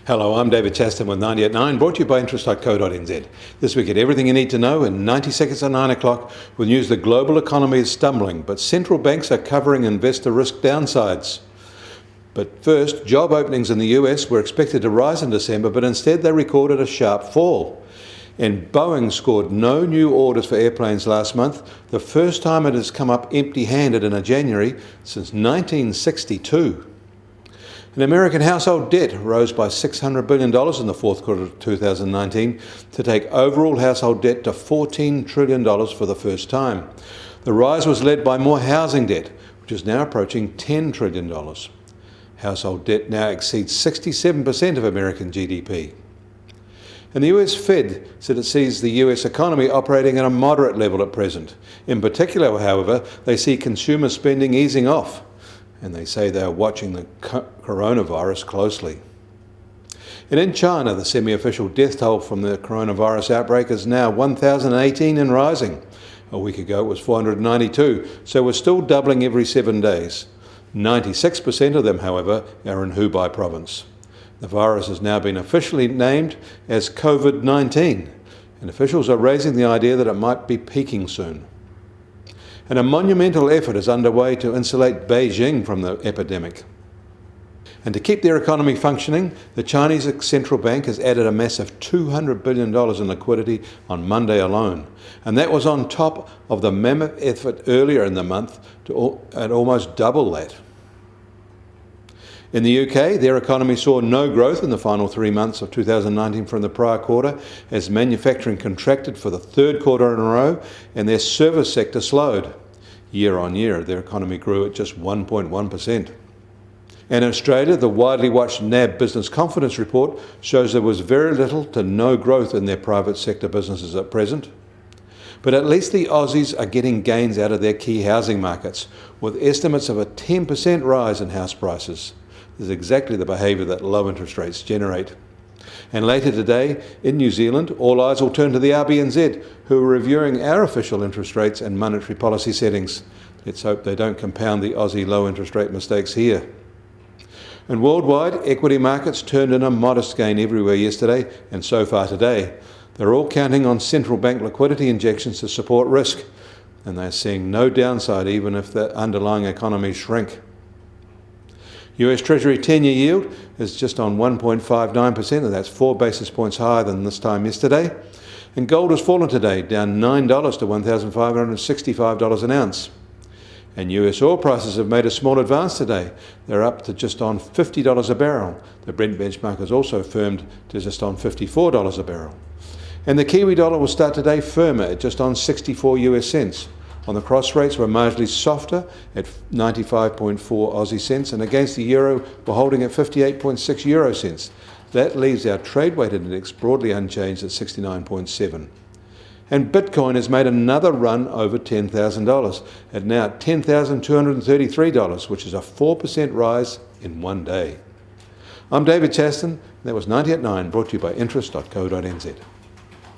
Hello, I'm David Chaston with 90 at 9, brought to you by interest.co.nz. This week at Everything You Need to Know in 90 seconds at 9 o'clock, with news the global economy is stumbling, but central banks are covering investor risk downsides. But first, job openings in the US were expected to rise in December, but instead they recorded a sharp fall. And Boeing scored no new orders for airplanes last month, the first time it has come up empty-handed in a January since 1962. And American household debt rose by $600 billion in the fourth quarter of 2019 to take overall household debt to $14 trillion for the first time. The rise was led by more housing debt, which is now approaching $10 trillion. Household debt now exceeds 67% of American GDP. And the US Fed said it sees the US economy operating at a moderate level at present. In particular, however, they see consumer spending easing off, and they say they are watching the coronavirus closely. And in China, the semi-official death toll from the coronavirus outbreak is now 1,018 and rising. A week ago it was 492, so we're still doubling every 7 days. 96% of them, however, are in Hubei province. The virus has now been officially named as COVID-19, and officials are raising the idea that it might be peaking soon. And a monumental effort is underway to insulate Beijing from the epidemic. And to keep their economy functioning, the Chinese Central Bank has added a massive $200 billion in liquidity on Monday alone. And that was on top of the mammoth effort earlier in the month at almost double that. In the UK, their economy saw no growth in the final 3 months of 2019 from the prior quarter, as manufacturing contracted for the third quarter in a row and their service sector slowed. Year on year, their economy grew at just 1.1%. In Australia, the widely watched NAB Business Confidence Report shows there was very little to no growth in their private sector businesses at present. But at least the Aussies are getting gains out of their key housing markets, with estimates of a 10% rise in house prices. This is exactly the behaviour that low interest rates generate. And later today, in New Zealand, all eyes will turn to the RBNZ, who are reviewing our official interest rates and monetary policy settings. Let's hope they don't compound the Aussie low interest rate mistakes here. And worldwide, equity markets turned in a modest gain everywhere yesterday and so far today. They're all counting on central bank liquidity injections to support risk, and they're seeing no downside even if the underlying economies shrink. US Treasury 10-year yield is just on 1.59%, and that's 4 basis points higher than this time yesterday. And gold has fallen today, down $9 to $1,565 an ounce. And US oil prices have made a small advance today. They're up to just on $50 a barrel. The Brent benchmark has also firmed to just on $54 a barrel. And the Kiwi dollar will start today firmer at just on 64 US cents. On the cross rates, we're marginally softer at 95.4 Aussie cents, and against the euro, we're holding at 58.6 euro cents. That leaves our trade-weighted index broadly unchanged at 69.7. And Bitcoin has made another run over $10,000, at now $10,233, which is a 4% rise in 1 day. I'm David Chaston. That was 90 at 9, brought to you by interest.co.nz.